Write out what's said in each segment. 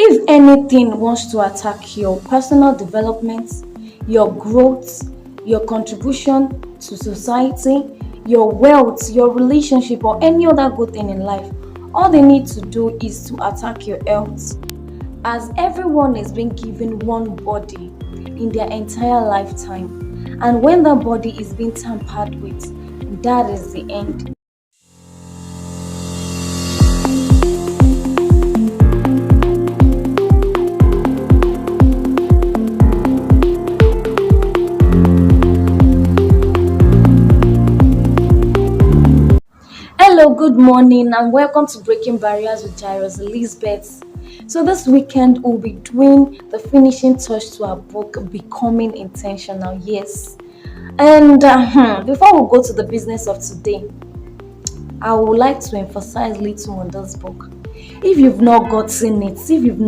If anything wants to attack your personal development, your growth, your contribution to society, your wealth, your relationship, or any other good thing in life, all they need to do is to attack your health. As everyone is being given one body in their entire lifetime, and when that body is being tampered with, that is the end. Hello, good morning, and welcome to Breaking Barriers with Jairus Elizabeth. So, this weekend we'll be doing the finishing touch to our book, Becoming Intentional. Yes, and before we go to the business of today, I would like to emphasize little on this book. If you've not gotten it, if you've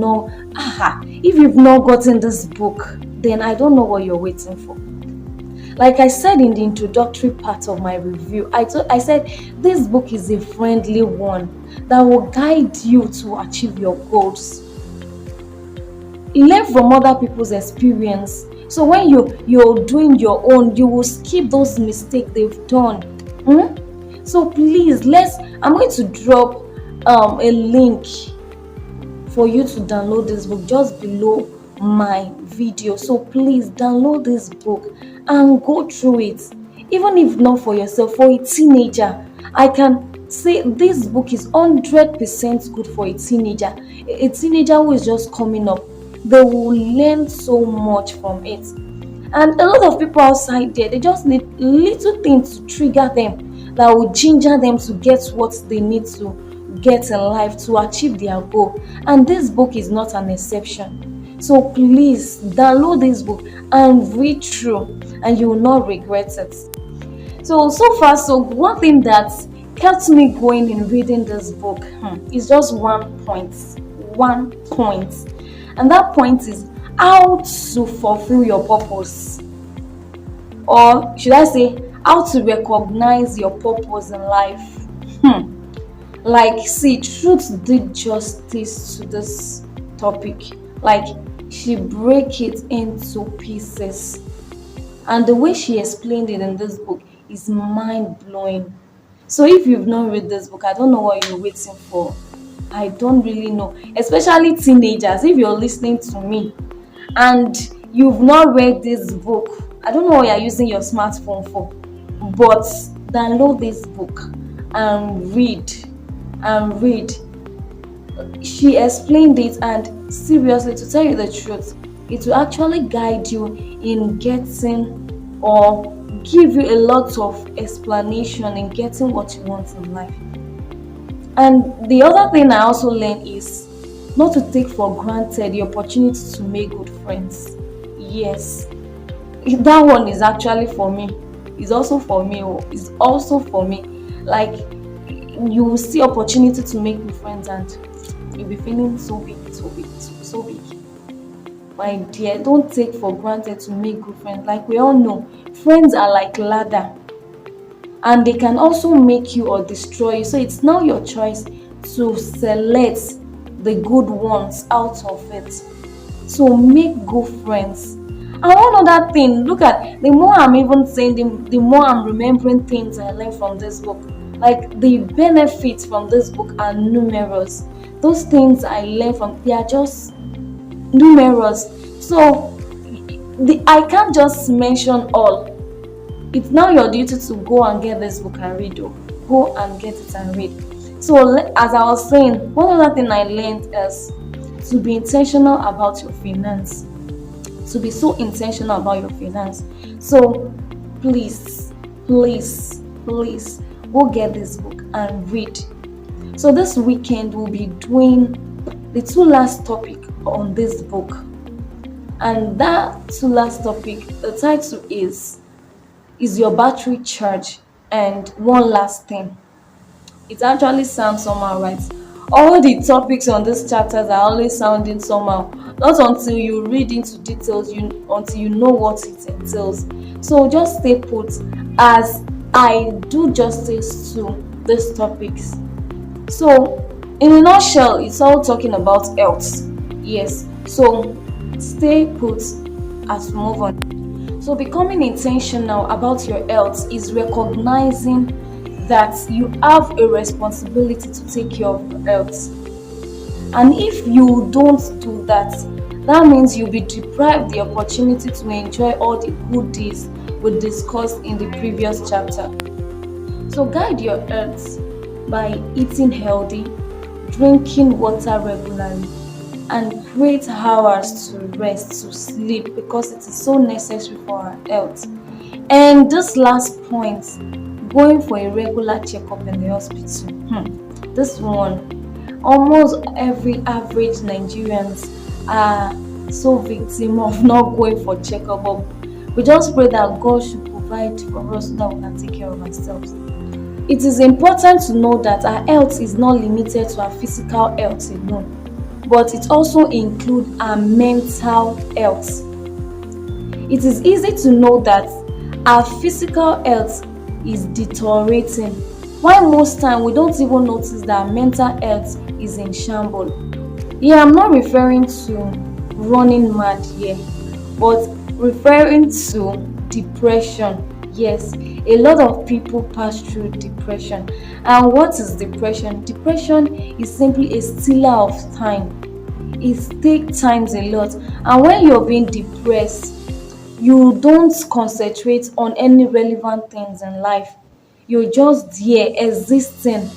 not gotten this book, then I don't know what you're waiting for. Like I said in the introductory part of my review, I said this book is a friendly one that will guide you to achieve your goals. Learn from other people's experience. So when you're doing your own, you will skip those mistakes they've done. So please, I'm going to drop a link for you to download this book just below my video. So please download this book and go through it. Even if not for yourself, for a teenager, I can say this book is 100% good for a teenager. A teenager who is just coming up, they will learn so much from it. And a lot of people outside there, they just need little things to trigger them, that will ginger them to get what they need to get in life to achieve their goal. And this book is not an exception. So please download this book and read through, and you will not regret it. So far, one thing that kept me going in reading this book is just one point, and that point is how to fulfill your purpose, or should I say, how to recognize your purpose in life. Like, see, Truth did justice to this topic. Like, she break it into pieces, and the way she explained it in this book is mind-blowing. So if you've not read this book, I don't know what you're waiting for. I don't really know, especially teenagers. If you're listening to me and you've not read this book, I don't know what you're using your smartphone for, but download this book and read. She explained it, and seriously, to tell you the truth, it will actually guide you in getting, or give you a lot of explanation in getting what you want in life. And the other thing I also learned is not to take for granted the opportunity to make good friends. Yes, that one is actually for me. It's also for me. Like, you will see opportunity to make new friends, and you'll be feeling so big. My dear, don't take for granted to make good friends. Like we all know, friends are like ladder, and they can also make you or destroy you. So it's now your choice to select the good ones out of it. So make good friends. And one other thing, look at, the more I'm even saying, the more I'm remembering things I learned from this book. Like, the benefits from this book are numerous. Those things I learned from, they are just numerous. So I can't just mention all. It's now your duty to go and get this book and read. Go and get it and read. So as I was saying, one other thing I learned is to be intentional about your finance. To be so intentional about your finance. So please go get this book and read. So this weekend we'll be doing the two last topic on this book, and that two last topic, the title is your battery charge? And one last thing. It actually sounds somehow, right? All the topics on these chapters are always sounding somehow, not until you read into details, until you know what it entails. So just stay put as I do justice to these topics. So in a nutshell, it's all talking about health. Yes, so stay put as we move on. So, becoming intentional about your health is recognizing that you have a responsibility to take care of your health. And if you don't do that, that means you'll be deprived the opportunity to enjoy all the good deeds we discussed in the previous chapter. So, guide your health by eating healthy, drinking water regularly, and create hours to rest, to sleep, because it is so necessary for our health. And this last point, going for a regular checkup in the hospital. This one, almost every average Nigerians are so victim of not going for checkup. But we just pray that God should provide for us so that we can take care of ourselves. It is important to know that our health is not limited to our physical health alone, but it also includes our mental health. It is easy to know that our physical health is deteriorating, while most time we don't even notice that our mental health is in shambles. Yeah, I'm not referring to running mad here, but referring to depression. Yes, a lot of people pass through depression. And what is depression? Depression is simply a stealer of time. It takes time a lot. And when you're being depressed, you don't concentrate on any relevant things in life. You're just there existing.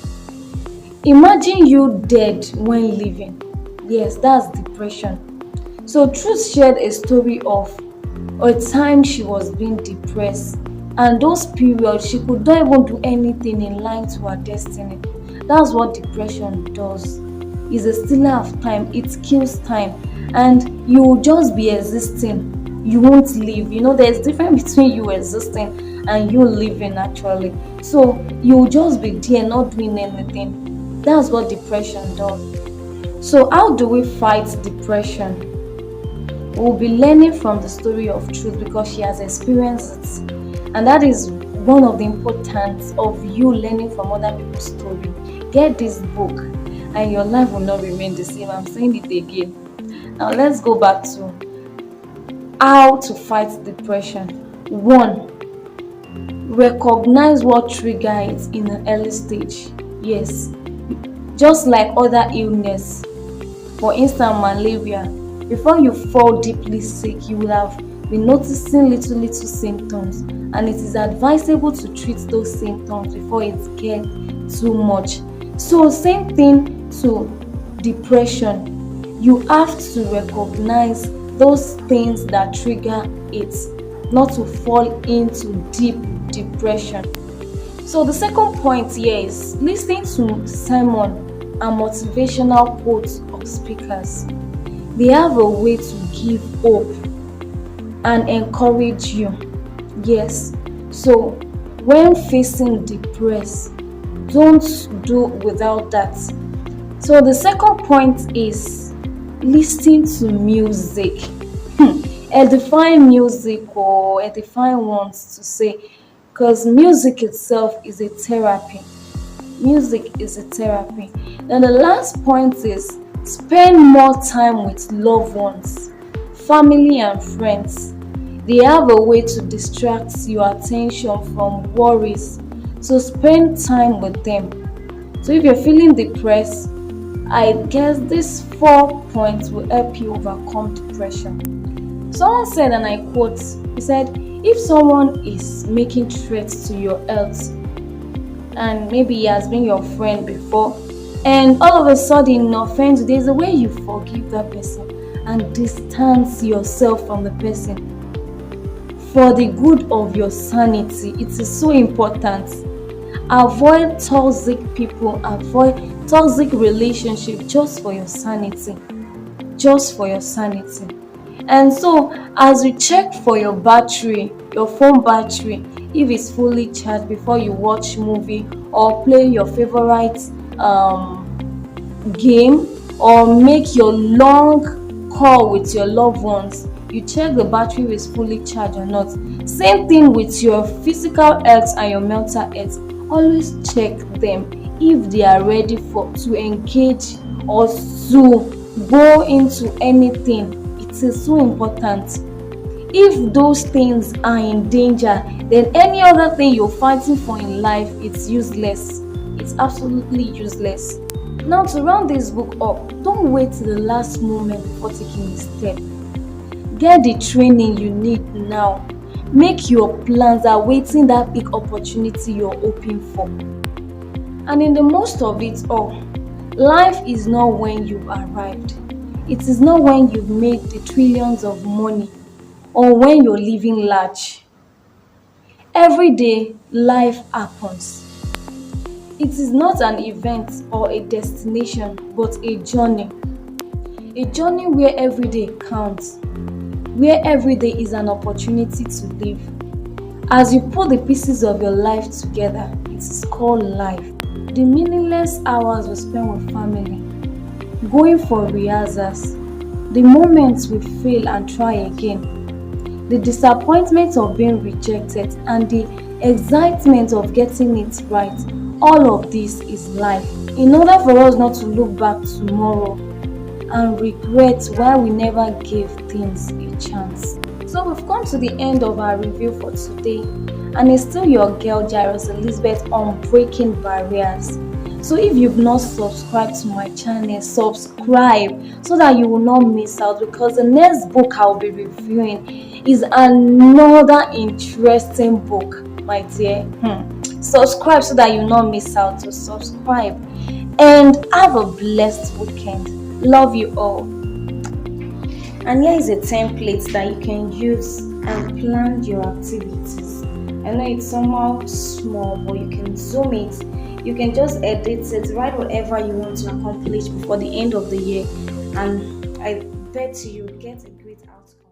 Imagine you dead when living. Yes, that's depression. So Truth shared a story of a time she was being depressed, and those periods she could not even do anything in line to her destiny. That's what depression does. It's a stealer of time. It kills time, and you will just be existing. You won't live. There's difference between you existing and you living actually. So you'll just be there not doing anything. That's what depression does. So how do we fight depression? We'll be learning from the story of Truth because she has experienced it. And that is one of the importance of you learning from other people's story. Get this book and your life will not remain the same. I'm saying it again. Now let's go back to how to fight depression. 1. Recognize what triggers it in an early stage. Yes, just like other illness, for instance malaria, before you fall deeply sick, you will have been noticing little symptoms, and it is advisable to treat those symptoms before it gets too much. So same thing to depression. You have to recognize those things that trigger it, not to fall into deep depression. So the second point here is listening to sermon and motivational quotes of speakers. They have a way to give hope and encourage you. Yes, so when facing depressed, don't do without that. So the second point is listening to music. Edifying music, or edifying ones to say, because music itself is a therapy. Music is a therapy. Then the last point is spend more time with loved ones, family and friends. They have a way to distract your attention from worries, so spend time with them. So if you're feeling depressed, I guess these 4 points will help you overcome depression. Someone said, and I quote, he said, if someone is making threats to your health, and maybe he has been your friend before, and all of a sudden in offense, there's a way you forgive that person and distance yourself from the person for the good of your sanity. It is so important. Avoid toxic people, avoid toxic relationship, just for your sanity. Just for your sanity. And so as you check for your battery, your phone battery, if it's fully charged before you watch movie or play your favorite game or make your long call with your loved ones, you check the battery is fully charged or not. Same thing with your physical health and your mental health. Always check them if they are ready to engage or to go into anything, it is so important. If those things are in danger, then any other thing you're fighting for in life, it's useless. It's absolutely useless. Now, to round this book up, don't wait till the last moment before taking a step. Get the training you need now. Make your plans awaiting that big opportunity you're hoping for. And in the most of it all, life is not when you've arrived. It is not when you've made the trillions of money or when you're living large. Every day, life happens. It is not an event or a destination, but a journey. A journey where every day counts, where every day is an opportunity to live. As you put the pieces of your life together, it is called life. The meaningless hours we spend with family, going for rehearsals, the moments we fail and try again, the disappointment of being rejected, and the excitement of getting it right. All of this is life. In order for us not to look back tomorrow and regret why we never gave things a chance. So we've come to the end of our review for today, and it's still your girl Jairus Elizabeth on breaking barriers. So if you've not subscribed to my channel, subscribe so that you will not miss out, because the next book I'll be reviewing is another interesting book, my dear. Subscribe so that you will not miss out. So subscribe and have a blessed weekend. Love you all. And here is a template that you can use and plan your activities. I know it's somehow small, but you can zoom it. You can just edit it, write whatever you want to accomplish before the end of the year, and I bet you get a great outcome.